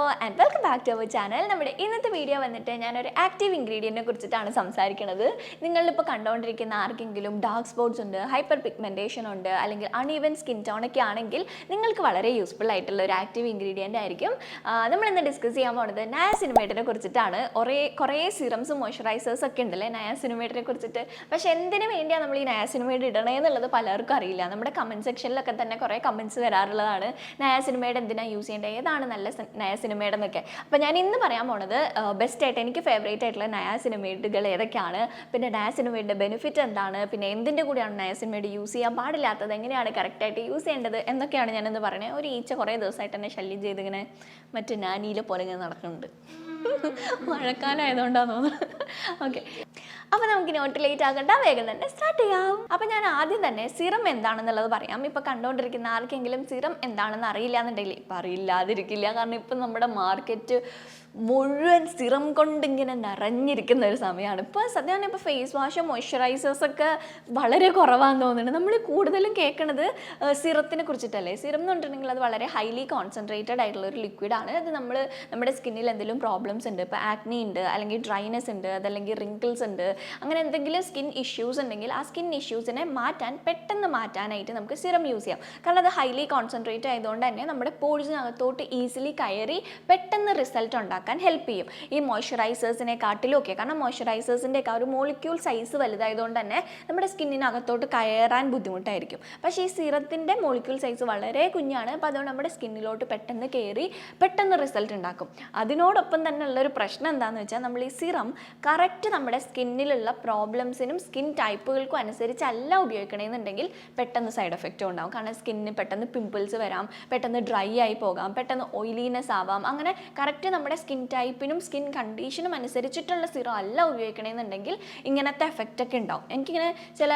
and welcome back to our channel. നമ്മുടെ ഇന്നത്തെ video വന്നിട്ട് ഞാനൊരു ആക്റ്റീവ് ഇൻഗ്രീഡിയൻറ്റിനെ കുറിച്ചിട്ടാണ് സംസാരിക്കുന്നത്. നിങ്ങളിപ്പോൾ കണ്ടുകൊണ്ടിരിക്കുന്ന ആർക്കെങ്കിലും ഡാർക്ക് സ്പോട്ട്സ് ഉണ്ട്, ഹൈപ്പർ പിഗ്മെൻറ്റേഷൻ ഉണ്ട്, അല്ലെങ്കിൽ അൺഈവൻ സ്കിൻ ടോൺ ഒക്കെ ആണെങ്കിൽ നിങ്ങൾക്ക് വളരെ യൂസ്ഫുൾ ആയിട്ടുള്ള ഒരു ആക്റ്റീവ് ഇൻഗ്രീഡിയൻ്റ് ആയിരിക്കും. നമ്മളിന്ന് ഡിസ്കസ് ചെയ്യാൻ പോകുന്നത് നയാസിനമൈഡിനെ കുറിച്ചിട്ടാണ്. കുറേ സിറംസും മോയ്സ്ചറൈസേഴ്സ് ഒക്കെ ഉണ്ടല്ലേ നയാസിനമൈഡിനെ കുറിച്ചിട്ട്. പക്ഷേ എന്തിനു വേണ്ടിയാണ് നമ്മൾ ഈ നയാസിനമൈഡ് ഇടണേന്നുള്ളത് പലർക്കും അറിയില്ല. നമ്മുടെ കമൻറ്റ് സെക്ഷനിലൊക്കെ തന്നെ കുറേ കമൻറ്റ്സ് വരാറുള്ളതാണ്, നയാസിനമൈഡ് എന്തിനാണ് യൂസ് ചെയ്യേണ്ടത്, ഏതാണ് നല്ല നയാസിനമൈഡ് എന്നൊക്കെ. അപ്പോൾ ഞാൻ ഇന്ന് പറയാൻ പോണത് ബെസ്റ്റായിട്ട് എനിക്ക് ഫേവറേറ്റ് ആയിട്ടുള്ള നയാസിനമൈഡുകൾ ഏതൊക്കെയാണ്, പിന്നെ നയാസിനമൈഡിൻ്റെ ബെനിഫിറ്റ് എന്താണ്, പിന്നെ എന്തിൻ്റെ കൂടെയാണ് നയാസിനമൈഡ് യൂസ് ചെയ്യാൻ പാടില്ലാത്തത്, എങ്ങനെയാണ് കറക്റ്റായിട്ട് യൂസ് ചെയ്യേണ്ടത് എന്നൊക്കെയാണ് ഞാനിന്ന് പറയുന്നത്. ഒരു ഈച്ച കുറേ ദിവസമായിട്ട് എന്നെ ശല്യം ചെയ്ത് ഇങ്ങനെ മറ്റു നാനിയിലെ പോലെ ഇങ്ങനെ നടക്കുന്നുണ്ട്. മഴക്കാലമായതുകൊണ്ടാന്ന് തോന്നുന്നു. ഓക്കെ, അപ്പോൾ നമുക്ക് നോട്ട് ലേറ്റ് ആകണ്ട, വേഗം തന്നെ സ്റ്റാർട്ട് ചെയ്യാം. അപ്പോൾ ഞാൻ ആദ്യം തന്നെ സിറം എന്താണെന്നുള്ളത് പറയാം. ഇപ്പോൾ കണ്ടുകൊണ്ടിരിക്കുന്ന ആർക്കെങ്കിലും സിറം എന്താണെന്ന് അറിയില്ല എന്നുണ്ടെങ്കിൽ ഇപ്പം അറിയില്ലാതിരിക്കില്ല. കാരണം ഇപ്പം നമ്മുടെ മാർക്കറ്റ് മുഴുവൻ സിറം കൊണ്ടിങ്ങനെ നിറഞ്ഞിരിക്കുന്ന ഒരു സമയമാണ്. ഇപ്പോൾ സത്യമാണ്. ഇപ്പോൾ ഫേസ് വാഷ്, മോയ്സ്ചറൈസേഴ്സൊക്കെ വളരെ കുറവാണെന്ന് തോന്നുന്നുണ്ട്. നമ്മൾ കൂടുതലും കേൾക്കുന്നത് സിറത്തിനെ കുറിച്ചിട്ടല്ലേ. സിറം എന്ന് പറഞ്ഞിട്ടുണ്ടെങ്കിൽ അത് വളരെ ഹൈലി കോൺസെൻട്രേറ്റഡ് ആയിട്ടുള്ള ഒരു ലിക്വിഡാണ്. അത് നമ്മുടെ സ്കിന്നിൽ എന്തെങ്കിലും പ്രോബ്ലംസ് ഉണ്ട്, ഇപ്പോൾ ആക്നി ഉണ്ട്, അല്ലെങ്കിൽ ഡ്രൈനെസ് ഉണ്ട്, അതല്ലെങ്കിൽ റിങ്കിൾസ് ഉണ്ട്, അങ്ങനെ എന്തെങ്കിലും സ്കിൻ ഇഷ്യൂസ് ഉണ്ടെങ്കിൽ ആ സ്കിൻ ഇഷ്യൂസിനെ പെട്ടെന്ന് മാറ്റാനായിട്ട് നമുക്ക് സിറം യൂസ് ചെയ്യാം. കാരണം അത് ഹൈലി കോൺസെൻട്രേറ്റ് ആയതുകൊണ്ട് തന്നെ നമ്മുടെ പോഴ്സിനകത്തോട്ട് ഈസിലി കയറി പെട്ടെന്ന് റിസൾട്ട് ഉണ്ടാക്കാൻ ഹെൽപ്പ് ചെയ്യും. ഈ മോയ്സ്ചറൈസേഴ്സിനെ കാട്ടിലും ഒക്കെ, കാരണം മോയ്സ്ചറൈസേഴ്സിൻ്റെ ഒക്കെ ഒരു മോളിക്യൂൾ സൈസ് വലുതായതുകൊണ്ട് തന്നെ നമ്മുടെ സ്കിന്നിനകത്തോട്ട് കയറാൻ ബുദ്ധിമുട്ടായിരിക്കും. പക്ഷേ ഈ സിറത്തിൻ്റെ മോളിക്യൂൾ സൈസ് വളരെ കുഞ്ഞാണ്. അപ്പോൾ അതുകൊണ്ട് നമ്മുടെ സ്കിന്നിലോട്ട് പെട്ടെന്ന് കയറി പെട്ടെന്ന് റിസൾട്ട് ഉണ്ടാക്കും. അതിനോടൊപ്പം തന്നെ ഉള്ളൊരു പ്രശ്നം എന്താണെന്ന് വെച്ചാൽ, നമ്മൾ ഈ സിറം കറക്റ്റ് നമ്മുടെ സ്കിന്നിലുള്ള പ്രോബ്ലംസിനും സ്കിൻ ടൈപ്പുകൾക്കും അനുസരിച്ചല്ല ഉപയോഗിക്കണമെന്നുണ്ടെങ്കിൽ പെട്ടെന്ന് സൈഡ് എഫക്റ്റും ഉണ്ടാകും. കാരണം സ്കിന്നിന് പെട്ടെന്ന് പിമ്പിൾസ് വരാം, പെട്ടെന്ന് ഡ്രൈ ആയി പോകാം, പെട്ടെന്ന് ഓയിലിനെസ് ആവാം. അങ്ങനെ കറക്റ്റ് നമ്മുടെ സ്കിൻ ടൈപ്പിനും സ്കിൻ കണ്ടീഷനും അനുസരിച്ചിട്ടുള്ള സിറം അല്ല ഉപയോഗിക്കണമെന്നുണ്ടെങ്കിൽ ഇങ്ങനത്തെ എഫക്റ്റ് ഒക്കെ ഉണ്ടാവും. എനിക്കിങ്ങനെ ചില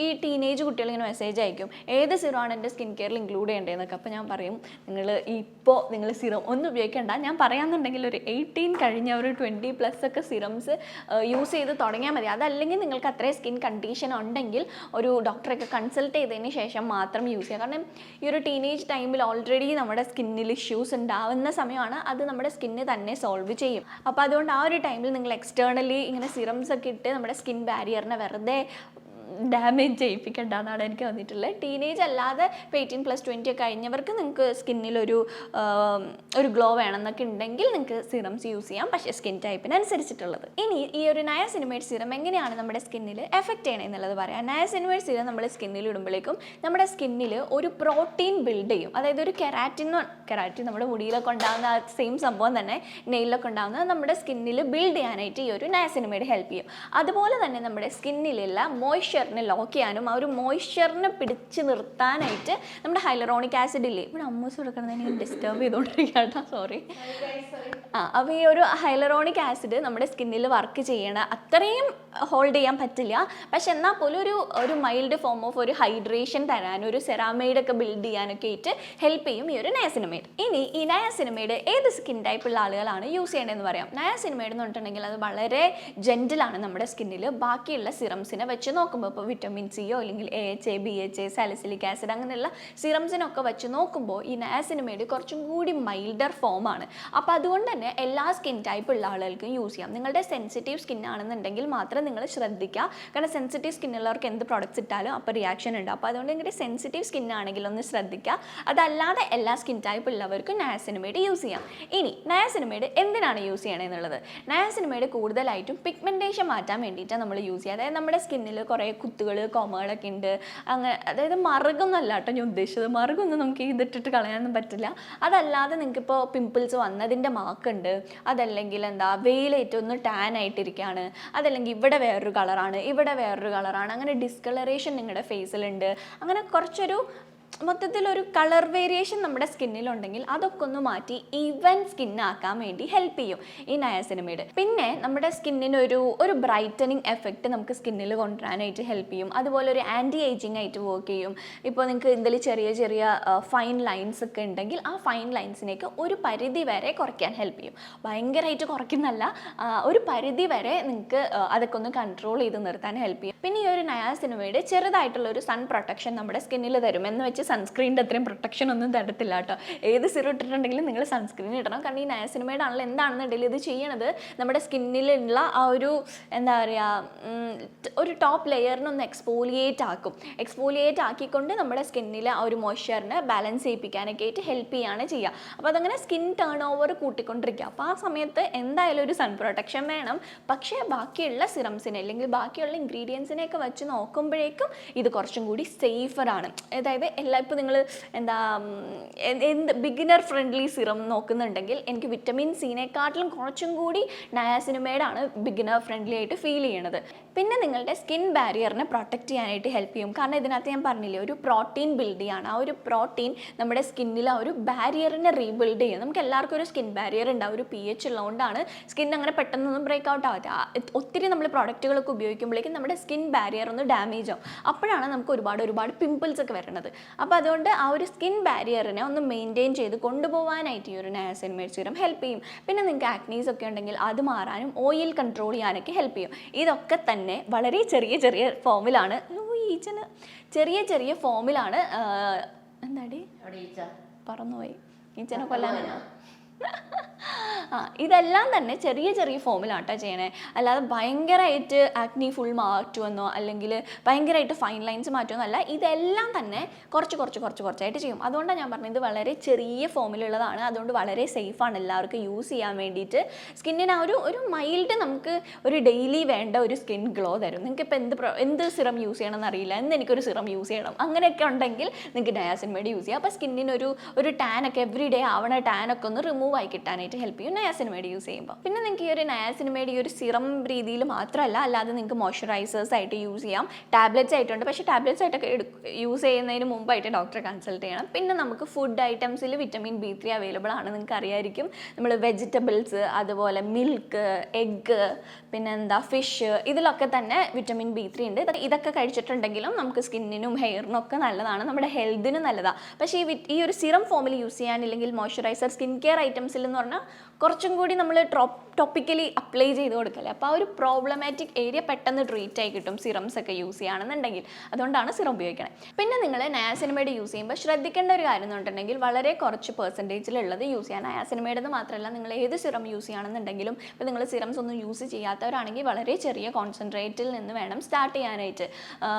ഈ ടീനേജ് കുട്ടികൾ ഇങ്ങനെ മെസ്സേജ് അയക്കും, ഏത് സിറമാണ് എൻ്റെ സ്കിൻ കെയറിൽ ഇൻക്ലൂഡ് ചെയ്യേണ്ടതെന്നൊക്കെ. അപ്പോൾ ഞാൻ പറയും, നിങ്ങൾ സിറം ഒന്നും ഉപയോഗിക്കേണ്ട. ഞാൻ പറയാമെന്നുണ്ടെങ്കിൽ ഒരു 18 കഴിഞ്ഞ ഒരു 20+ ഒക്കെ സിറംസ് യൂസ് ചെയ്ത് തുടങ്ങിയാൽ മതി. അതല്ലെങ്കിൽ നിങ്ങൾക്ക് അത്രയും സ്കിൻ കണ്ടീഷൻ ഉണ്ടെങ്കിൽ ഒരു ഡോക്ടറൊക്കെ കൺസൾട്ട് ചെയ്തതിന് ശേഷം മാത്രം യൂസ് ചെയ്യുക. കാരണം ഈ ഒരു ടീനേജ് ടൈമിൽ ഓൾറെഡി നമ്മുടെ സ്കിന്നിൽ ഇഷ്യൂസ് ഉണ്ടാവുന്ന സമയമാണ്. അത് നമ്മുടെ സ്കിന്ന് തന്നെ സോൾവ് ചെയ്യും. അപ്പോൾ അതുകൊണ്ട് ആ ഒരു ടൈമിൽ നിങ്ങൾ എക്സ്റ്റേണലി ഇങ്ങനെ സിറംസ് ഒക്കെ ഇട്ട് നമ്മുടെ സ്കിൻ ബാരിയറിനെ വെറുതെ ഡാമേജ് ചെയ്യിപ്പിക്കേണ്ട എന്നാണ് എനിക്ക് വന്നിട്ടുള്ളത്. ടീനേജ് അല്ലാതെ ഇപ്പോൾ 18+20 ഒക്കെ കഴിഞ്ഞവർക്ക് നിങ്ങൾക്ക് സ്കിന്നിലൊരു ഗ്ലോ വേണമെന്നൊക്കെ ഉണ്ടെങ്കിൽ നിങ്ങൾക്ക് സിറംസ് യൂസ് ചെയ്യാം, പക്ഷേ സ്കിൻ ടൈപ്പിനനുസരിച്ചിട്ടുള്ളത്. ഇനി ഈ ഒരു നയാസിനമൈഡ് സിറം എങ്ങനെയാണ് നമ്മുടെ സ്കിന്നിൽ എഫക്റ്റ് ചെയ്യണത് എന്നുള്ളത് പറയാം. നയാസിനമൈഡ് സിറം നമ്മൾ സ്കിന്നിൽ ഇടുമ്പോഴേക്കും നമ്മുടെ സ്കിന്നിൽ ഒരു പ്രോട്ടീൻ ബിൽഡ് ചെയ്യും. അതായത് ഒരു കെരാറ്റിൻ നമ്മുടെ മുടിയിലൊക്കെ ഉണ്ടാകുന്ന സെയിം സംഭവം തന്നെ നെയിലൊക്കെ ഉണ്ടാകുന്നത് നമ്മുടെ സ്കിന്നിൽ ബിൽഡ് ചെയ്യാനായിട്ട് ഈ ഒരു നയാസിനമൈഡ് ഹെൽപ്പ് ചെയ്യും. അതുപോലെ തന്നെ നമ്മുടെ സ്കിന്നിലുള്ള മോയ്സ്ചറിനെ ലോക്ക് ചെയ്യാനും ആ ഒരു മോയ്സ്ചറിനെ പിടിച്ച് നിർത്താനായിട്ട് നമ്മുടെ ഹൈലറോണിക് ആസിഡ് ഇല്ലേ, ഇവിടെ അമ്മൂസ് കൊടുക്കുന്നത് ഡിസ്റ്റർബ് ചെയ്തുകൊണ്ടിരിക്കുകട്ടോ, സോറി. അപ്പോൾ ഈ ഒരു ഹൈലറോണിക് ആസിഡ് നമ്മുടെ സ്കിന്നിൽ വർക്ക് ചെയ്യണ അത്രയും ഹോൾഡ് ചെയ്യാൻ പറ്റില്ല. പക്ഷെ എന്നാൽ പോലും ഒരു മൈൽഡ് ഫോം ഓഫ് ഒരു ഹൈഡ്രേഷൻ തരാനും ഒരു സെറാമൈഡൊക്കെ ബിൽഡ് ചെയ്യാനൊക്കെ ആയിട്ട് ഹെൽപ്പ് ചെയ്യും ഈ ഒരു നയാസിനമൈഡ്. ഇനി ഈ നയാസിനമൈഡ് ഏത് സ്കിൻ ടൈപ്പുള്ള ആളുകളാണ് യൂസ് ചെയ്യേണ്ടതെന്ന് പറയാം. നയാസിനമൈഡ് എന്ന് പറഞ്ഞിട്ടുണ്ടെങ്കിൽ അത് വളരെ ജെന്റിലാണ് നമ്മുടെ സ്കിന്നിൽ. ബാക്കിയുള്ള സിറംസിനെ വെച്ച് നോക്കുമ്പോൾ ഇപ്പോൾ വിറ്റമിൻ സിയോ അല്ലെങ്കിൽ AHA, BHA, സാലിസിലിക് ആസിഡ് അങ്ങനെയുള്ള സിറംസിനൊക്കെ വെച്ച് നോക്കുമ്പോൾ ഈ നയാസിനമൈഡ് കുറച്ചും കൂടി മൈൽഡർ ഫോമാണ്. അപ്പോൾ അതുകൊണ്ട് തന്നെ എല്ലാ സ്കിൻ ടൈപ്പ് ഉള്ള ആളുകൾക്കും യൂസ് ചെയ്യാം. നിങ്ങളുടെ സെൻസിറ്റീവ് സ്കിൻ ആണെന്നുണ്ടെങ്കിൽ മാത്രം നിങ്ങൾ ശ്രദ്ധിക്കുക. കാരണം സെൻസിറ്റീവ് സ്കിന്നുള്ളവർക്ക് എന്ത് പ്രോഡക്റ്റ്സ് ഇട്ടാലും അപ്പോൾ റിയാക്ഷൻ ഉണ്ട്. അപ്പോൾ അതുകൊണ്ട് നിങ്ങളുടെ സെൻസിറ്റീവ് സ്കിൻ ആണെങ്കിൽ ഒന്ന് ശ്രദ്ധിക്കുക. അതല്ലാതെ എല്ലാ സ്കിൻ ടൈപ്പ് ഉള്ളവർക്കും നയാസിനമൈഡ് യൂസ് ചെയ്യാം. ഇനി നയാസിനമൈഡ് എന്തിനാണ് യൂസ് ചെയ്യണമെന്നുള്ളത്. നയാസിനമൈഡ് കൂടുതലായിട്ടും പിഗ്മെൻറ്റേഷൻ മാറ്റാൻ വേണ്ടിയിട്ടാണ് നമ്മൾ യൂസ് ചെയ്യുക. അതായത് നമ്മുടെ സ്കിന്നിൽ കുറേ കുത്തുകൾ, കൊമകളൊക്കെ ഉണ്ട്. അങ്ങനെ അതായത് മറുകൊന്നല്ല കേട്ടോ ഞാൻ ഉദ്ദേശിച്ചത്. മറുകൊന്നും നമുക്ക് ഇതിട്ടിട്ട് കളയാനൊന്നും പറ്റില്ല. അതല്ലാതെ നിങ്ങൾക്കിപ്പോൾ പിമ്പിൾസ് വന്നതിൻ്റെ മാർക്കുണ്ട്, അതല്ലെങ്കിൽ വെയിലേറ്റൊന്ന് ടാൻ ആയിട്ടിരിക്കുകയാണ്, അതല്ലെങ്കിൽ ഇവിടെ വേറൊരു കളറാണ്, ഇവിടെ വേറൊരു കളറാണ്, അങ്ങനെ ഡിസ്കളറേഷൻ നിങ്ങളുടെ ഫേസിലുണ്ട്, അങ്ങനെ കുറച്ചൊരു മൊത്തത്തിലൊരു കളർ വേരിയേഷൻ നമ്മുടെ സ്കിന്നിലുണ്ടെങ്കിൽ അതൊക്കെ ഒന്ന് മാറ്റി ഈവൻ സ്കിന്നാക്കാൻ വേണ്ടി ഹെൽപ്പ് ചെയ്യും ഈ നയാസിനമൈഡ്. പിന്നെ നമ്മുടെ സ്കിന്നിന് ഒരു ബ്രൈറ്റനിങ് എഫക്റ്റ് നമുക്ക് സ്കിന്നിൽ കൊണ്ടുവരാനായിട്ട് ഹെൽപ്പ് ചെയ്യും. അതുപോലെ ഒരു ആൻറ്റി ഏജിങ് ആയിട്ട് വർക്ക് ചെയ്യും. ഇപ്പോൾ നിങ്ങൾക്ക് എന്തെങ്കിലും ചെറിയ ഫൈൻ ലൈൻസ് ഒക്കെ ഉണ്ടെങ്കിൽ ആ ഫൈൻ ലൈൻസിനേക്ക് ഒരു പരിധി വരെ കുറയ്ക്കാൻ ഹെൽപ്പ് ചെയ്യും. ഭയങ്കരമായിട്ട് കുറയ്ക്കുന്നല്ല, ഒരു പരിധി വരെ നിങ്ങൾക്ക് അതൊക്കെ ഒന്ന് കൺട്രോൾ ചെയ്ത് നിർത്താൻ ഹെൽപ്പ് ചെയ്യും. പിന്നെ ഈ ഒരു നയാസിനമൈഡ് ചെറുതായിട്ടുള്ള ഒരു സൺ പ്രൊട്ടക്ഷൻ നമ്മുടെ സ്കിന്നിൽ തരും. എന്ന് വെച്ച് സൺസ്ക്രീനിൻ്റെ അത്രയും പ്രൊട്ടക്ഷൻ ഒന്നും തരത്തില്ല കേട്ടോ. ഏത് സിറം ഇട്ടിട്ടുണ്ടെങ്കിലും നിങ്ങൾ സൺസ്ക്രീൻ ഇടണം. കാരണം ഈ നയാസിനമൈഡ് ആണല്ലോ എന്താണെന്നുണ്ടെങ്കിൽ ഇത് ചെയ്യണത് നമ്മുടെ സ്കിന്നിലുള്ള ആ ഒരു എന്താ പറയുക ഒരു ടോപ്പ് ലെയറിനൊന്ന് എക്സ്ഫോലിയേറ്റ് ആക്കും. എക്സ്ഫോലിയേറ്റ് ആക്കിക്കൊണ്ട് നമ്മുടെ സ്കിന്നിൽ ആ ഒരു മോയ്സ്ചറിനെ ബാലൻസ് ചെയ്യിപ്പിക്കാനൊക്കെ ആയിട്ട് ഹെൽപ്പ് ചെയ്യുകയാണ് ചെയ്യുക. അപ്പോൾ അതങ്ങനെ സ്കിൻ ടേൺ ഓവർ കൂട്ടിക്കൊണ്ടിരിക്കുക. അപ്പോൾ ആ സമയത്ത് എന്തായാലും ഒരു സൺ പ്രൊട്ടക്ഷൻ വേണം. പക്ഷേ ബാക്കിയുള്ള സിറംസിനെ അല്ലെങ്കിൽ ബാക്കിയുള്ള ഇൻഗ്രീഡിയൻസിനെയൊക്കെ വെച്ച് നോക്കുമ്പോഴേക്കും ഇത് കുറച്ചും കൂടി സേഫറാണ്. അതായത് ഇപ്പോൾ നിങ്ങൾ എന്താ ബിഗിനർ ഫ്രണ്ട്ലി സിറം നോക്കുന്നുണ്ടെങ്കിൽ എനിക്ക് വിറ്റമിൻ സിനെക്കാട്ടിലും കുറച്ചും കൂടി നയാസിനമൈഡ് ആണ് ബിഗിനർ ഫ്രണ്ട്ലി ആയിട്ട് ഫീൽ ചെയ്യണത്. പിന്നെ നിങ്ങളുടെ സ്കിൻ ബാരിയറിനെ പ്രൊട്ടക്റ്റ് ചെയ്യാനായിട്ട് ഹെൽപ്പ് ചെയ്യും. കാരണം ഇതിനകത്ത് ഞാൻ പറഞ്ഞില്ലേ ഒരു പ്രോട്ടീൻ ബിൽഡ് ചെയ്യാണ്. ആ ഒരു പ്രോട്ടീൻ നമ്മുടെ സ്കിന്നിൽ ആ ഒരു ബാരിയറിനെ റീബിൽഡ് ചെയ്യും. നമുക്ക് എല്ലാവർക്കും ഒരു സ്കിൻ ബാരിയർ ഉണ്ടാവും. ഒരു pH ഉള്ളതുകൊണ്ടാണ് സ്കിൻ അങ്ങനെ പെട്ടെന്നൊന്നും ബ്രേക്ക് ഔട്ട് ആവാത്ത. ഒത്തിരി നമ്മൾ പ്രോഡക്റ്റുകളൊക്കെ ഉപയോഗിക്കുമ്പോഴേക്കും നമ്മുടെ സ്കിൻ ബാരിയർ ഒന്ന് ഡാമേജ് ആവും. അപ്പോഴാണ് നമുക്ക് ഒരുപാട് പിമ്പിൾസ് ഒക്കെ വരുന്നത്. അപ്പോൾ അതുകൊണ്ട് ആ ഒരു സ്കിൻ ബാരിയറിനെ ഒന്ന് മെയിൻറ്റെയിൻ ചെയ്ത് കൊണ്ടുപോകാനായിട്ട് ഈ ഒരു നയാസിനമൈഡ് സീറം ഹെൽപ്പ് ചെയ്യും. പിന്നെ നിങ്ങൾക്ക് ആക്നീസ് ഒക്കെ ഉണ്ടെങ്കിൽ അത് മാറാനും ഓയിൽ കൺട്രോൾ ചെയ്യാനൊക്കെ ഹെൽപ്പ് ചെയ്യും. ഇതൊക്കെ തന്നെ വളരെ ചെറിയ ഫോമിലാണ് ചെറിയ ഫോമിലാണ് എന്താടി പറന്നുപോയി ഈച്ചനെ കൊല്ലാനാ ഇതെല്ലാം തന്നെ ചെറിയ ഫോമിലാട്ടോ ചെയ്യണേ. അല്ലാതെ ഭയങ്കരമായിട്ട് ആക്നി ഫുൾ മാറ്റുമെന്നോ അല്ലെങ്കിൽ ഭയങ്കരമായിട്ട് ഫൈൻ ലൈൻസ് മാറ്റുമെന്നോ അല്ല. ഇതെല്ലാം തന്നെ കുറച്ചായിട്ട് ചെയ്യും. അതുകൊണ്ടാണ് ഞാൻ പറഞ്ഞത് ഇത് വളരെ ചെറിയ ഫോമിലുള്ളതാണ്. അതുകൊണ്ട് വളരെ സേഫാണ് എല്ലാവർക്കും യൂസ് ചെയ്യാൻ വേണ്ടിയിട്ട്. സ്കിന്നിന് ഒരു മൈൽഡ് നമുക്ക് ഒരു ഡെയിലി വേണ്ട ഒരു സ്കിൻ ഗ്ലോ തരും. നിങ്ങൾക്ക് ഇപ്പോൾ എന്ത് സിറം യൂസ് ചെയ്യണമെന്ന് അറിയില്ല, എനിക്കൊരു സിറം യൂസ് ചെയ്യണം അങ്ങനെയൊക്കെ ഉണ്ടെങ്കിൽ നിങ്ങൾക്ക് നയാസിനമൈഡ് യൂസ് ചെയ്യാം. അപ്പോൾ സ്കിന്നിന് ഒരു ടാനൊക്കെ എവറി ഡേ ആവണ ടാനൊക്കെ ഒന്ന് റിമൂവ് ആയി കിട്ടാനായിട്ട് ഹെൽപ്പ് ചെയ്യും നയാസിനമൈഡ് യൂസ് ചെയ്യുമ്പോൾ. പിന്നെ നിങ്ങൾക്ക് ഈ ഒരു നയാസിനമൈഡ് ഈ ഒരു സിറം രീതിയിൽ മാത്രമല്ല, അല്ലാതെ നിങ്ങൾക്ക് മോയ്സ്ചറൈസേഴ്സ് ആയിട്ട് യൂസ് ചെയ്യാം. ടാബ്ലറ്റ്സ് ആയിട്ടുണ്ട്. പക്ഷേ ടാബ്ലറ്റ്സ് ആയിട്ടൊക്കെ യൂസ് ചെയ്യുന്നതിന് മുമ്പായിട്ട് ഡോക്ടറെ കൺസൾട്ട് ചെയ്യണം. പിന്നെ നമുക്ക് ഫുഡ് ഐറ്റംസിൽ വിറ്റമിൻ B3 അവൈലബിൾ ആണ്. നിങ്ങൾക്ക് അറിയായിരിക്കും. നമ്മൾ വെജിറ്റബിൾസ്, അതുപോലെ മിൽക്ക്, എഗ്ഗ്, പിന്നെ ഫിഷ്, ഇതിലൊക്കെ തന്നെ വിറ്റമിൻ B3 ഉണ്ട്. ഇതൊക്കെ കഴിച്ചിട്ടുണ്ടെങ്കിലും നമുക്ക് സ്കിന്നിനും ഹെയറിനും ഒക്കെ നല്ലതാണ്, നമ്മുടെ ഹെൽത്തിനും നല്ലതാണ്. പക്ഷേ ഈ ഒരു സിറം ഫോമിൽ യൂസ് ചെയ്യാനില്ലെങ്കിൽ മോയ്സ്ചറൈസർ സ്കിൻ കെയർ ഐറ്റംസിൽ എന്ന് പറഞ്ഞാൽ കുറച്ചും കൂടി നമ്മൾ ടോപ്പിക്കലി അപ്ലൈ ചെയ്ത് കൊടുക്കല്ലേ. അപ്പോൾ ആ ഒരു പ്രോബ്ലമാറ്റിക് ഏരിയ പെട്ടെന്ന് ട്രീറ്റ് ആയി കിട്ടും സിറംസ് ഒക്കെ യൂസ് ചെയ്യുകയാണെന്നുണ്ടെങ്കിൽ. അതുകൊണ്ടാണ് സിറം ഉപയോഗിക്കണത്. പിന്നെ നിങ്ങൾ നയാസിനമൈഡ് യൂസ് ചെയ്യുമ്പോൾ ശ്രദ്ധിക്കേണ്ട ഒരു കാര്യം എന്ന് പറഞ്ഞിട്ടുണ്ടെങ്കിൽ വളരെ കുറച്ച് പെർസെൻറ്റേജിലുള്ളത് യൂസ് ചെയ്യാൻ. നയാസിനമൈഡ് എന്ന് മാത്രമല്ല, നിങ്ങൾ ഏത് സിറം യൂസ് ചെയ്യുകയാണെന്നുണ്ടെങ്കിലും ഇപ്പോൾ നിങ്ങൾ സിറംസ് ഒന്നും യൂസ് ചെയ്യാത്തവരാണെങ്കിൽ വളരെ ചെറിയ കോൺസെൻട്രേറ്റിൽ നിന്ന് വേണം സ്റ്റാർട്ട് ചെയ്യാനായിട്ട്.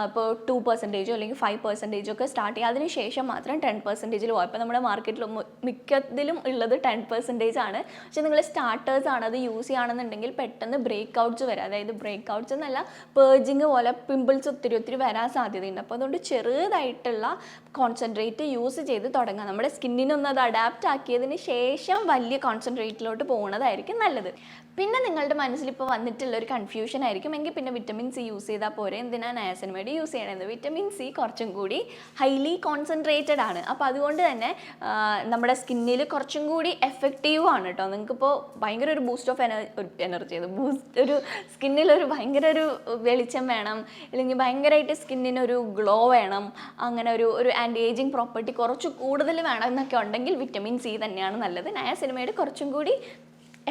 ഇപ്പോൾ 2% അല്ലെങ്കിൽ 5% ഒക്കെ സ്റ്റാർട്ട് ചെയ്യുക. അതിനുശേഷം മാത്രം 10% പോകും. ഇപ്പോൾ നമ്മുടെ മാർക്കറ്റിൽ മിക്കതിലും ഉള്ളത് 10% ആണ്. പക്ഷേ നിങ്ങൾ സ്റ്റാർട്ടേഴ്സ് ആണ് അത് യൂസ് ചെയ്യുകയാണെന്നുണ്ടെങ്കിൽ പെട്ടെന്ന് ബ്രേക്ക് ഔട്ട്സ് വരാം. അതായത് ബ്രേക്ക് ഔട്ട്സ് എന്നല്ല, പേർജിങ് പോലെ പിമ്പിൾസ് ഒത്തിരി വരാൻ സാധ്യതയുണ്ട്. അപ്പോൾ അതുകൊണ്ട് ചെറുതായിട്ടുള്ള കോൺസെൻട്രേറ്റ് യൂസ് ചെയ്ത് തുടങ്ങാം. നമ്മുടെ സ്കിന്നിനൊന്ന് അത് അഡാപ്റ്റ് ആക്കിയതിന് ശേഷം വലിയ കോൺസെൻട്രേറ്റിലോട്ട് പോകുന്നതായിരിക്കും നല്ലത്. പിന്നെ നിങ്ങളുടെ മനസ്സിൽ ഇപ്പോൾ വന്നിട്ടുള്ള ഒരു കൺഫ്യൂഷൻ ആയിരിക്കും, എങ്കിൽ പിന്നെ വിറ്റമിൻ സി യൂസ് ചെയ്താൽ പോരെ, എന്തിനാണ് നയാസിനമൈഡ് യൂസ് ചെയ്യണത്? വിറ്റമിൻ സി കുറച്ചും കൂടി ഹൈലി കോൺസെൻട്രേറ്റഡ് ആണ്. അപ്പോൾ അതുകൊണ്ട് തന്നെ നമ്മുടെ സ്കിന്നിൽ കുറച്ചും കൂടി എഫക്റ്റീവ് ആണ് കേട്ടോ. നിങ്ങൾക്കിപ്പോൾ ഭയങ്കര ഒരു ബൂസ്റ്റ് ഓഫ് എനർജി, ഒരു സ്കിന്നിലൊരു ഭയങ്കര ഒരു വെളിച്ചം വേണം, അല്ലെങ്കിൽ ഭയങ്കരമായിട്ട് സ്കിന്നിനൊരു ഗ്ലോ വേണം, അങ്ങനെ ഒരു ആൻറ്റി ഏജിങ് പ്രോപ്പർട്ടി കുറച്ച് കൂടുതൽ വേണം എന്നൊക്കെ ഉണ്ടെങ്കിൽ വിറ്റമിൻ സി തന്നെയാണ് നല്ലത്. നയാസിനമൈഡ് കുറച്ചും കൂടി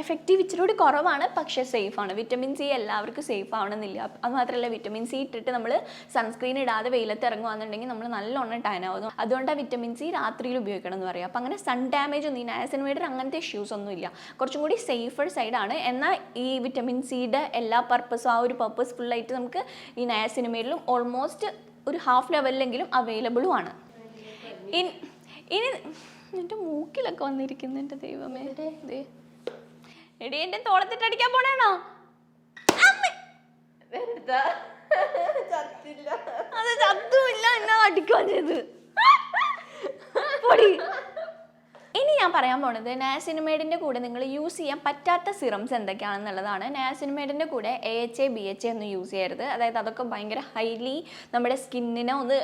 എഫക്റ്റീവ് ഇച്ചിരി കുറവാണ്, പക്ഷേ സേഫാണ്. വിറ്റമിൻ സി എല്ലാവർക്കും സേഫ് ആവണമെന്നില്ല. അത് മാത്രമല്ല, വിറ്റമിൻ സി ഇട്ടിട്ട് നമ്മൾ സൺസ്ക്രീൻ ഇടാതെ വെയിലത്ത് ഇറങ്ങുകയാണെന്നുണ്ടെങ്കിൽ നമ്മൾ നല്ലോണം ടാൻ ആവുന്നു. അതുകൊണ്ടാണ് വിറ്റമിൻ സി രാത്രിയിൽ ഉപയോഗിക്കണം എന്ന് പറയുക. അപ്പോൾ അങ്ങനെ സൺ ഡാമേജ് ഒന്നും ഈ നയാസിനമൈഡിന് അങ്ങനത്തെ ഇഷ്യൂസ് ഒന്നും ഇല്ല. കുറച്ചും കൂടി സേഫർ സൈഡാണ്. എന്നാൽ ഈ വിറ്റമിൻ സിയുടെ എല്ലാ പർപ്പസും, ആ ഒരു പർപ്പസ് ഫുള്ളായിട്ട് നമുക്ക് ഈ നയാസിനമൈഡിലും ഓൾമോസ്റ്റ് ഒരു ഹാഫ് ലെവലിലെങ്കിലും അവൈലബിളും ആണ്. ഇനി എൻ്റെ മൂക്കിലൊക്കെ വന്നിരിക്കുന്നു. എൻ്റെ ദൈവമേ, എടി എന്റെ തോളത്തിട്ടടിക്കാൻ പോണേണോ? അത് ചത്തുമില്ല, എന്നാ അടിക്കുകയും ചെയ്ത്. ഇനി ഞാൻ പറയാൻ പോണത് നയാസിനമൈഡിൻ്റെ കൂടെ നിങ്ങൾ യൂസ് ചെയ്യാൻ പറ്റാത്ത സിറംസ് എന്തൊക്കെയാണെന്നുള്ളതാണ്. നയാസിനമൈഡിൻ്റെ കൂടെ AHA BHA ഒന്നും യൂസ് ചെയ്യരുത്. അതായത് അതൊക്കെ ഭയങ്കര ഹൈലി നമ്മുടെ സ്കിന്നിനെ ഒന്ന്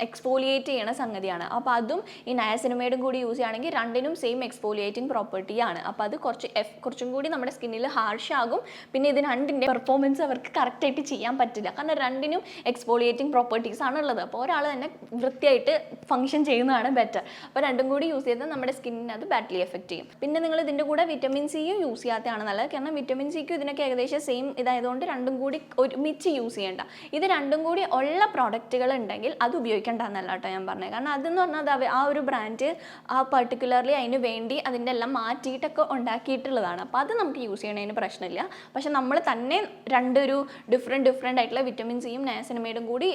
എക്സ്പോലിയേറ്റ് ചെയ്യണ സംഗതിയാണ്. അപ്പോൾ അതും ഈ നയാസിനമൈഡും കൂടി യൂസ് ചെയ്യുകയാണെങ്കിൽ രണ്ടിനും സെയിം എക്സ്പോലിയേറ്റിംഗ് പ്രോപ്പർട്ടിയാണ്. അപ്പോൾ അത് കുറച്ചും കൂടി നമ്മുടെ സ്കിന്നിൽ ഹാർഷ് ആകും. പിന്നെ ഇതിന് രണ്ടിൻ്റെ പെർഫോമൻസ് അവർക്ക് കറക്റ്റായിട്ട് ചെയ്യാൻ പറ്റില്ല. കാരണം രണ്ടിനും എക്സ്പോലിയേറ്റിംഗ് പ്രോപ്പർട്ടീസ് ആണുള്ളത്. അപ്പോൾ ഒരാൾ തന്നെ വൃത്തിയായിട്ട് ഫംഗ്ഷൻ ചെയ്യുന്നതാണ് ബെറ്റർ. അപ്പോൾ രണ്ടും കൂടി യൂസ് ചെയ്താൽ നമ്മുടെ സ്കിന്നിനെ അത് ബാഡ്ലി എഫക്റ്റ് ചെയ്യും. പിന്നെ നിങ്ങൾ ഇതിൻ്റെ കൂടെ വിറ്റമിൻ സിയും യൂസ് ചെയ്യാത്തതാണ് നല്ലത്. കാരണം വിറ്റമിൻ സിക്കും ഇതിനൊക്കെ ഏകദേശം സെയിം ഇതായതുകൊണ്ട് രണ്ടും കൂടി ഒരുമിച്ച് യൂസ് ചെയ്യേണ്ട. ഇത് രണ്ടും കൂടി ഉള്ള പ്രോഡക്റ്റുകൾ ഉണ്ടെങ്കിൽ അത് ഉപയോഗിക്കണം ഉപയോഗിക്കേണ്ട എന്നല്ല കേട്ടോ ഞാൻ പറഞ്ഞത്. കാരണം അതെന്ന് പറഞ്ഞാൽ ആ ഒരു ബ്രാൻഡ് ആ പർട്ടിക്കുലർലി അതിന് വേണ്ടി അതിൻ്റെ എല്ലാം മാറ്റിയിട്ടൊക്കെ ഉണ്ടാക്കിയിട്ടുള്ളതാണ്. അപ്പോൾ അത് നമുക്ക് യൂസ് ചെയ്യണതിന് പ്രശ്നമില്ല. പക്ഷെ നമ്മൾ തന്നെ രണ്ടൊരു ഡിഫറെൻ്റ് ആയിട്ടുള്ള വിറ്റമിൻ സിയും നയാസിനമൈഡും കൂടി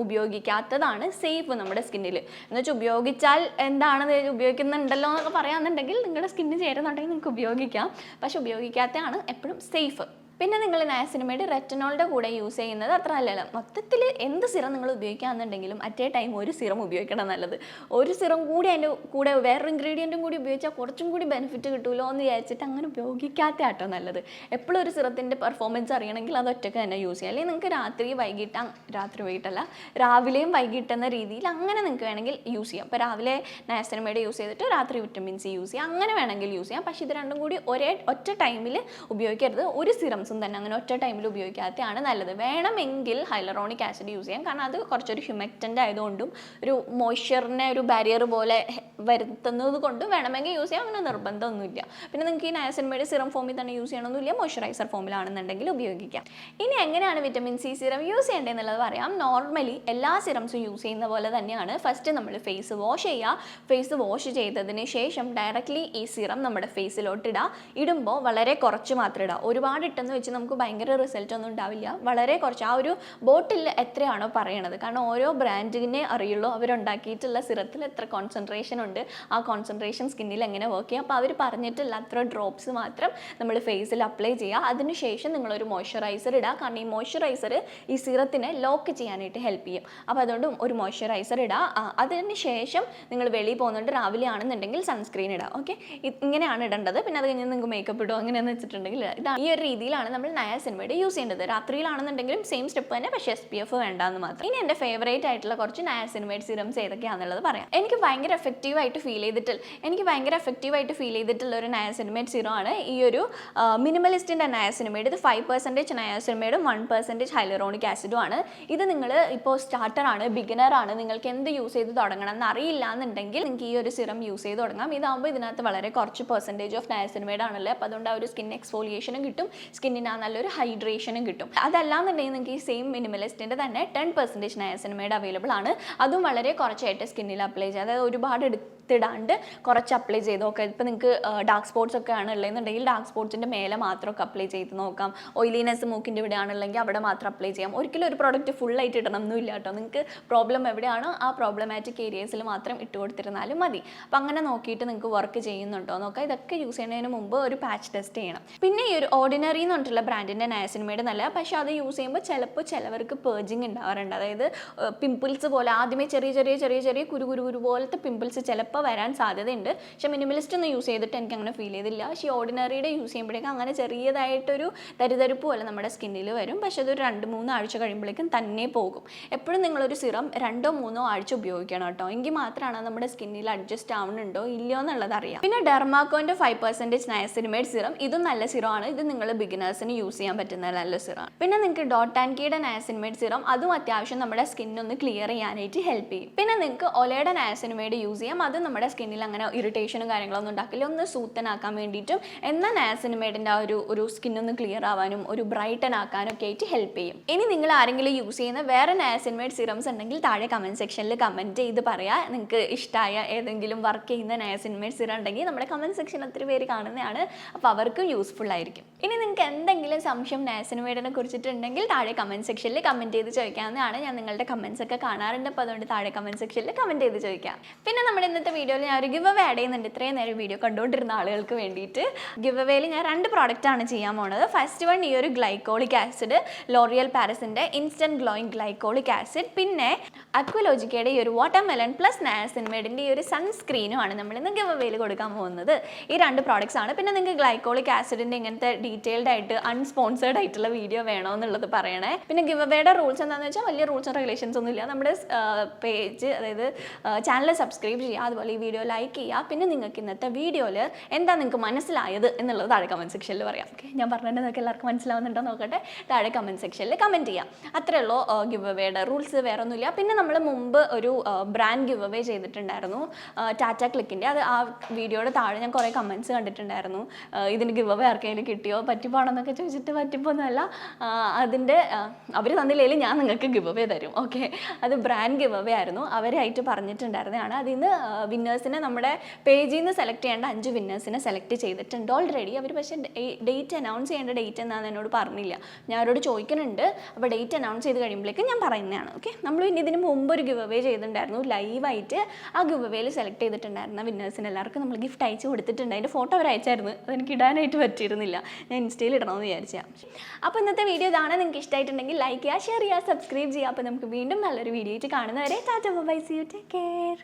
ഉപയോഗിക്കാത്തതാണ് സേഫ് നമ്മുടെ സ്കിന്നിൽ. എന്ന് വെച്ചാൽ ഉപയോഗിച്ചാൽ എന്താണെന്ന് ഉപയോഗിക്കുന്നുണ്ടല്ലോ എന്നൊക്കെ പറയാമെന്നുണ്ടെങ്കിൽ നിങ്ങളുടെ സ്കിന്നിന് ചേരുന്നുണ്ടെങ്കിൽ നിങ്ങൾക്ക് ഉപയോഗിക്കാം. പക്ഷെ ഉപയോഗിക്കാത്തതാണ് എപ്പോഴും സേഫ്. പിന്നെ നിങ്ങൾ നയാസിനമൈഡ് റെറ്റിനോളിൻ്റെ കൂടെ യൂസ് ചെയ്യുന്നത് അത്ര നല്ലതല്ല. മൊത്തത്തിൽ എന്ത് സിറം നിങ്ങൾ ഉപയോഗിക്കുകയാണെന്നുണ്ടെങ്കിലും അറ്റ് എ ടൈം ഒരു സിറം ഉപയോഗിക്കണം നല്ലത്. ഒരു സിറം കൂടി അതിൻ്റെ കൂടെ വേറൊരു ഇൻഗ്രീഡിയൻറ്റും കൂടി ഉപയോഗിച്ചാൽ കുറച്ചും കൂടി ബെനിഫിറ്റ് കിട്ടുമല്ലോ എന്ന് വിചാരിച്ചിട്ട് അങ്ങനെ ഉപയോഗിക്കാത്ത ആട്ടോ നല്ലത്. എപ്പോഴും ഒരു സിറത്തിൻ്റെ പെർഫോമൻസ് അറിയണമെങ്കിൽ അത് ഒറ്റയ്ക്ക് തന്നെ യൂസ് ചെയ്യാം. അല്ലെങ്കിൽ നിങ്ങൾക്ക് രാത്രി വൈകിട്ടല്ല രാവിലെയും വൈകിട്ടെന്ന രീതിയിൽ അങ്ങനെ നിങ്ങൾക്ക് വേണമെങ്കിൽ യൂസ് ചെയ്യാം. ഇപ്പോൾ രാവിലെ നയാസിനമൈഡ് യൂസ് ചെയ്തിട്ട് രാത്രി വിറ്റമിൻ സി യൂസ് ചെയ്യാം, അങ്ങനെ വേണമെങ്കിൽ യൂസ് ചെയ്യാം. പക്ഷേ ഇത് രണ്ടും കൂടി ഒറ്റ ടൈമിൽ ഉപയോഗിക്കരുത്. ഒരു സിറംസ് തന്നെ അങ്ങനെ ഒറ്റ ടൈമിൽ ഉപയോഗിക്കാത്തതാണ് നല്ലത്. വേണമെങ്കിൽ ഹൈലറോണിക് ആസിഡ് യൂസ് ചെയ്യാം. കാരണം അത് കുറച്ചൊരു ഹ്യൂമെക്റ്റൻ്റ് ആയതുകൊണ്ടും ഒരു മോയ്സ്ചറിനെ ഒരു ബാരിയർ പോലെ വരുത്തുന്നത് കൊണ്ടും വേണമെങ്കിൽ യൂസ് ചെയ്യാം. അങ്ങനെ നിർബന്ധമൊന്നുമില്ല. പിന്നെ നിങ്ങൾക്ക് ഈ നയാസിനമൈഡ് സിറം ഫോമിൽ തന്നെ യൂസ് ചെയ്യണമെന്നില്ല, മോയ്സ്ചറൈസർ ഫോമിലാണെന്നുണ്ടെങ്കിൽ ഉപയോഗിക്കാം. ഇനി എങ്ങനെയാണ് വിറ്റമിൻ സി സിറം യൂസ് ചെയ്യേണ്ടതെന്നുള്ളത് പറയാം. നോർമലി എല്ലാ സിറംസും യൂസ് ചെയ്യുന്ന പോലെ തന്നെയാണ്. ഫസ്റ്റ് നമ്മൾ ഫേസ് വാഷ് ചെയ്യുക. ഫേസ് വാഷ് ചെയ്തതിന് ശേഷം ഡയറക്റ്റ്ലി ഈ സിറം നമ്മുടെ ഫേസിലോട്ട് ഇടുക. ഇടുമ്പോൾ വളരെ കുറച്ച് മാത്രം ഇടുക. ഒരുപാട് ഇട്ടെന്ന് വെച്ച് നമുക്ക് ഭയങ്കര റിസൾട്ട് ഒന്നും ഉണ്ടാവില്ല. വളരെ കുറച്ച് ആ ഒരു ബോട്ടിൽ എത്രയാണോ പറയണത്, കാരണം ഓരോ ബ്രാൻഡിനെ അറിയുള്ളൂ അവരുണ്ടാക്കിയിട്ടുള്ള സിറത്തിൽ എത്ര കോൺസെൻട്രേഷൻ ഉണ്ട്, ആ കോൺസെൻട്രേഷൻ സ്കിന്നിൽ എങ്ങനെ വർക്ക് ചെയ്യുക. അപ്പോൾ അവർ പറഞ്ഞിട്ടുള്ള അത്ര ഡ്രോപ്സ് മാത്രം നമ്മൾ ഫേസിൽ അപ്ലൈ ചെയ്യുക. അതിനുശേഷം നിങ്ങളൊരു മോയ്സ്ചറൈസർ ഇടുക. കാരണം ഈ മോയ്സ്ചറൈസർ ഈ സിറത്തിനെ ലോക്ക് ചെയ്യാനായിട്ട് ഹെൽപ്പ് ചെയ്യും. അപ്പോൾ അതുകൊണ്ട് ഒരു മോയ്സ്ചറൈസർ ഇടുക. അതിന് ശേഷം നിങ്ങൾ വെളിയിൽ പോകുന്നുണ്ട്, രാവിലെ ആണെന്നുണ്ടെങ്കിൽ സൺസ്ക്രീൻ ഇടുക. ഓക്കെ, ഇങ്ങനെയാണ് ഇടേണ്ടത്. പിന്നെ അത് കഴിഞ്ഞ് നിങ്ങൾക്ക് മേക്കപ്പ് ഇടുക അങ്ങനെയെന്ന് വെച്ചിട്ടുണ്ടെങ്കിൽ ഈ ഒരു രീതിയിലാണ് നമ്മൾ നയാസിനമൈഡ് യൂസ് ചെയ്യേണ്ടത്. രാത്രിയിലാണെന്നുണ്ടെങ്കിലും സെയിം സ്റ്റെപ്പ് തന്നെ, പക്ഷേ SPF വേണ്ടാന്ന് മാത്രം. ഇനി എൻ്റെ ഫേവറേറ്റ് ആയിട്ടുള്ള കുറച്ച് നയാസിനമൈഡ് സിറംസ് ഏതൊക്കെയാണെന്നുള്ളത് പറയാം. എനിക്ക് ഭയങ്കര എഫക്റ്റീവായിട്ട് ഫീൽ ചെയ്തിട്ടുള്ള ഒരു നയാസിനമൈഡ് സിറം ആണ് ഈ ഒരു മിനിമലിസ്റ്റിൻ്റെ നയാസിനമൈഡ്. ഇത് 5% നയാസിനമൈഡും 1% ഹൈലറോണിക് ആസിഡും ആണ്. ഇത് നിങ്ങൾ ഇപ്പോൾ സ്റ്റാർട്ടറാണ്, ബിഗിനറാണ്, നിങ്ങൾക്ക് എന്ത് യൂസ് ചെയ്ത് തുടങ്ങണം എന്ന് അറിയില്ല എന്നുണ്ടെങ്കിൽ നിങ്ങൾക്ക് ഈ ഒരു സിറം യൂസ് ചെയ്ത് തുടങ്ങാം. ഇതാകുമ്പോൾ ഇതിനകത്ത് വളരെ കുറച്ച് പെർസെൻറ്റേജ് ഓഫ് നയാസിനമൈഡ് ആണല്ലേ. അപ്പോൾ അതുകൊണ്ട് ആ ഒരു സ്കിൻ എക്സ്ഫോളിയേഷനും കിട്ടും, സ്കിന്നിന് ആ നല്ലൊരു ഹൈഡ്രേഷനും കിട്ടും. അതല്ലാന്നുണ്ടെങ്കിൽ നിങ്ങൾക്ക് ഈ സെയിം മിനിമലിസ്റ്റിൻ്റെ തന്നെ 10% നയാസിനമൈഡ് അവൈലബിൾ ആണ്. അതും വളരെ കുറച്ചായിട്ട് സ്കിന്നിൽ അപ്ലൈ ചെയ്യുക. അതായത് ഒരുപാട് എടുത്തിടാണ്ട് കുറച്ച് അപ്ലൈ ചെയ്ത് നോക്കാം. ഇപ്പോൾ നിങ്ങൾക്ക് ഡാർക്ക് സ്പോട്ട്സ് ഒക്കെ ആണ് ഉള്ളതെന്നുണ്ടെങ്കിൽ ഡാർക്ക് സ്പോട്ട്സിൻ്റെ മേലെ മാത്രമൊക്കെ അപ്ലൈ ചെയ്ത് നോക്കാം. ഓയിലിനെസ് മൂക്കിൻ്റെ ഇവിടെ ആണെന്നുണ്ടെങ്കിൽ അവിടെ മാത്രം അപ്ലൈ ചെയ്യാം. ഒരിക്കലും ഒരു പ്രോഡക്റ്റ് ഫുള്ളായിട്ട് ഇടണം എന്നില്ല കേട്ടോ. നിങ്ങൾക്ക് പ്രോബ്ലം എവിടെയാണോ ആ പ്രോബ്ലമാറ്റിക് ഏരിയസിൽ മാത്രം ഇട്ട് കൊടുത്തിരുന്നാലും മതി. അപ്പം അങ്ങനെ നോക്കിയിട്ട് നിങ്ങൾക്ക് വർക്ക് ചെയ്യുന്നുണ്ടോ നോക്കാം. ഇതൊക്കെ യൂസ് ചെയ്യുന്നതിന് മുമ്പ് ഒരു പാച്ച് ടെസ്റ്റ് ചെയ്യണം. പിന്നെ ഈ ഒരു ഓർഡിനറി എന്ന് പറഞ്ഞിട്ടുള്ള ബ്രാൻഡിൻ്റെ നയാസിനമൈഡ് നല്ല, പക്ഷേ അത് യൂസ് ചെയ്യുമ്പോൾ ചിലവർക്ക് പേർജിങ് ഉണ്ടാവാറുണ്ട്. അതായത് പിമ്പിൾസ് പോലെ ആദ്യമേ ചെറിയ കുരു പോലത്തെ പിമ്പിൾസ് ചിലപ്പോൾ വരാൻ സാധ്യതയുണ്ട്. പക്ഷേ മിനിമലിസ്റ്റ് ഒന്ന് യൂസ് ചെയ്തിട്ട് എനിക്ക് അങ്ങനെ ഫീൽ ചെയ്തില്ല. പക്ഷേ ഓർഡിനറിയുടെ യൂസ് ചെയ്യുമ്പോഴേക്കും അങ്ങനെ ചെറിയതായിട്ടൊരു തരിതരിപ്പ് പോലെ നമ്മുടെ സ്കിന്നിൽ വരും. പക്ഷേ അതൊരു 2-3 ആഴ്ച കഴിയുമ്പോഴേക്കും തന്നെ പോകും. എപ്പോഴും നിങ്ങളൊരു സിറം 2-3 ആഴ്ച ഉപയോഗിക്കണം കേട്ടോ. എങ്കിൽ മാത്രമാണ് നമ്മുടെ സ്കിന്നിൽ അഡ്ജസ്റ്റ് ആവുന്നുണ്ടോ ഇല്ലയോ എന്നുള്ളത് അറിയാം. പിന്നെ ഡെർമാക്കോൻ്റെ 5% നയാസിനമൈഡ് സിറം, ഇതും നല്ല സിറം ആണ്. ഇത് നിങ്ങൾ ബിഗിനേഴ്സിന് യൂസ് ചെയ്യാൻ പറ്റുന്ന നല്ല സിറം. പിന്നെ നിങ്ങൾക്ക് ഡോട്ട് ആൻഡ് കീയുടെ നയാസിനമൈഡ് സിറം, അതും അത്യാവശ്യം നമ്മുടെ സ്കിന്നൊന്ന് ക്ലിയർ ചെയ്യാനായിട്ട് ഹെൽപ്പ് ചെയ്യും. പിന്നെ നിങ്ങൾക്ക് ഒലയുടെ നയാസിനമൈഡ് യൂസ് ചെയ്യാം. അത് നമ്മുടെ സ്കിന്നിൽ അങ്ങനെ ഇറിറ്റേഷനും കാര്യങ്ങളൊന്നും ഉണ്ടാക്കില്ല, ഒന്ന് സൂത്തനാക്കാൻ വേണ്ടിയിട്ടും എന്നാൽ നയാസിനമൈഡിൻ്റെ ആ ഒരു സ്കിന്നൊന്ന് ക്ലിയർ ആവാനും ഒരു ബ്രൈറ്റൻ ആക്കാനും ഒക്കെ ആയിട്ട് ഹെൽപ്പ് ചെയ്യും. ഇനി നിങ്ങൾ ആരെങ്കിലും യൂസ് ചെയ്യുന്ന വേറെ നയാസിനമൈഡ് സിറംസ് ഉണ്ടെങ്കിൽ താഴെ കമൻറ്റ് സെക്ഷനിൽ കമൻറ്റ് ചെയ്ത് പറയാം. നിങ്ങൾക്ക് ഇഷ്ടമായ ഏതെങ്കിലും വർക്ക് ചെയ്യുന്ന നയാസിനമൈഡ് സിറം ഉണ്ടെങ്കിൽ നമ്മുടെ കമൻറ്റ് സെക്ഷൻ ഒത്തിരി പേര് കാണുന്നതാണ്. അപ്പോൾ അവർക്കും യൂസ്ഫുൾ ആയിരിക്കും. ഇനി നിങ്ങൾക്ക് എന്തെങ്കിലും സംശയം നയാസിനമൈഡിനെ കുറിച്ചിട്ടുണ്ടെങ്കിൽ താഴെ കമൻറ്റ് സെക്ഷനിൽ കമൻറ്റ് ചെയ്ത് ചോദിക്കാവുന്നതാണ്. ഞാൻ നിങ്ങളുടെ കമൻറ്റ്സ് ഒക്കെ കാണാറുണ്ട്. അപ്പോൾ അതുകൊണ്ട് താഴെ കമൻറ്റ് സെക്ഷനിൽ കമൻറ്റ് ചെയ്ത് ചോദിക്കാം. പിന്നെ നമ്മുടെ ഇന്നത്തെ വീഡിയോയിൽ ഞാൻ ഒരു ഗിവ് അവേ ആഡ് ചെയ്യുന്നുണ്ട്. ഇത്രയും നേരം വീഡിയോ കണ്ടുകൊണ്ടിരുന്ന ആളുകൾക്ക് വേണ്ടിയിട്ട് ഗിവ് അവേയിൽ ഞാൻ 2 പ്രോഡക്റ്റാണ് ചെയ്യാൻ പോണത്. ഫസ്റ്റ് വൺ ഈ ഒരു ഗ്ലൈക്കോളിക് ആസിഡ്, ലോറിയൽ പാരസിൻ്റെ ഇൻസ്റ്റൻറ്റ് ഗ്ലോയിങ് ഗ്ലൈക്കോളിക് ആസിഡ്, പിന്നെ അക്വലോജിക്കയുടെ ഈ ഒരു വാട്ടർമെലൺ പ്ലസ് നയാസിനമൈഡിൻ്റെ ഈ ഒരു സൺസ്ക്രീനുമാണ് നമ്മളിന്ന് ഗിവ് അവേയിൽ കൊടുക്കാൻ പോകുന്നത്. ഈ 2 പ്രോഡക്റ്റ്സ് ആണ്. പിന്നെ നിങ്ങൾക്ക് ഗ്ലൈക്കോളിക് ആസിഡിൻ്റെ ഇങ്ങനത്തെ ഡീറ്റെയിൽഡ് ആയിട്ട് അൺസ്പോൺസേർഡ് ആയിട്ടുള്ള വീഡിയോ വേണോ എന്നുള്ളത് പറയണേ. പിന്നെ ഗിവ് അവേയുടെ റൂൾസ് എന്താണെന്ന് വെച്ചാൽ വലിയ റൂൾസ് ആൻഡ് റെഗുലേഷൻസ് ഒന്നുമില്ല. നമ്മുടെ പേജ്, അതായത് ചാനൽ സബ്സ്ക്രൈബ് ചെയ്യുക, അതുപോലെ അതുപോലെ ഈ വീഡിയോ ലൈക്ക് ചെയ്യുക. പിന്നെ നിങ്ങൾക്ക് ഇന്നത്തെ വീഡിയോയിൽ എന്താ നിങ്ങൾക്ക് മനസ്സിലായത് എന്നുള്ളത് താഴെ കമൻറ്റ് സെക്ഷനിൽ പറയാം. ഓക്കെ, ഞാൻ പറഞ്ഞിട്ട് നിങ്ങൾക്ക് എല്ലാവർക്കും മനസ്സിലാവുന്നുണ്ടോ നോക്കട്ടെ, താഴെ കമൻറ്റ് സെക്ഷനിൽ കമൻറ്റ് ചെയ്യാം. അത്രേ ഉള്ളൂ ഗിവ് അവേയുടെ റൂൾസ്, വേറെ ഒന്നുമില്ല. പിന്നെ നമ്മൾ മുമ്പ് ഒരു ബ്രാൻഡ് ഗിവ് അവേ ചെയ്തിട്ടുണ്ടായിരുന്നു ടാറ്റ ക്ലിക്കിൻ്റെ. അത് ആ വീഡിയോയുടെ താഴെ ഞാൻ കുറേ കമൻറ്റ്സ് കണ്ടിട്ടുണ്ടായിരുന്നു. ഇതിന് ഗിവ് അവേ ആർക്കെങ്കിലും കിട്ടിയോ, പറ്റിപ്പോണെന്നൊക്കെ ചോദിച്ചിട്ട്. പറ്റിപ്പോന്നല്ല, അതിൻ്റെ അവർ തന്നില്ലെങ്കിൽ ഞാൻ നിങ്ങൾക്ക് ഗിവ് അവേ തരും. ഓക്കെ, അത് ബ്രാൻഡ് ഗിവ് അവേ ആയിരുന്നു, അവരായിട്ട് പറഞ്ഞിട്ടുണ്ടായിരുന്നതാണ്. അതിൽ നിന്ന് വിന്നേഴ്സിനെ നമ്മുടെ പേജിൽ നിന്ന് സെലക്ട് ചെയ്യേണ്ട 5 വിന്നേഴ്സിനെ സെലക്ട് ചെയ്തിട്ടുണ്ട് ഓൾറെഡി. അവർ പക്ഷേ ഡേറ്റ് അനൗൺസ് ചെയ്യേണ്ട ഡേറ്റ് എന്നാന്ന് എന്നോട് പറഞ്ഞില്ല. ഞാൻ അവരോട് ചോദിക്കുന്നുണ്ട്. അപ്പോൾ ഡേറ്റ് അനൗൺസ് ചെയ്ത് കഴിയുമ്പോഴേക്കും ഞാൻ പറയുന്നതാണ്. ഓക്കെ, നമ്മൾ പിന്നെ ഇതിന് മുമ്പ് ഒരു ഗിവ് അവേ ചെയ്തിട്ടുണ്ടായിരുന്നു ലൈവായിട്ട്. ആ ഗിവ് അവേയിൽ സെലക്ട് ചെയ്തിട്ടുണ്ടായിരുന്ന വിന്നേഴ്സിന് എല്ലാവർക്കും നമ്മൾ ഗിഫ്റ്റ് അയച്ച് കൊടുത്തിട്ടുണ്ട്. അതിൻ്റെ ഫോട്ടോ അവർ അയച്ചായിരുന്നു, അതെനിക്ക് ഇടാനായിട്ട് പറ്റിയിരുന്നില്ല. ഞാൻ ഇൻസ്റ്റയിൽ ഇടണമെന്ന് വിചാരിച്ചാൽ. അപ്പോൾ ഇന്നത്തെ വീഡിയോ ഇതാണ്. നിങ്ങൾക്ക് ഇഷ്ടമായിട്ടുണ്ടെങ്കിൽ ലൈക്ക് ചെയ്യുക, ഷെയർ ചെയ്യുക, സബ്സ്ക്രൈബ് ചെയ്യുക. അപ്പോൾ നമുക്ക് വീണ്ടും നല്ലൊരു വീഡിയോ ആയിട്ട് കാണുന്നവരെ tata bye, see you, take care.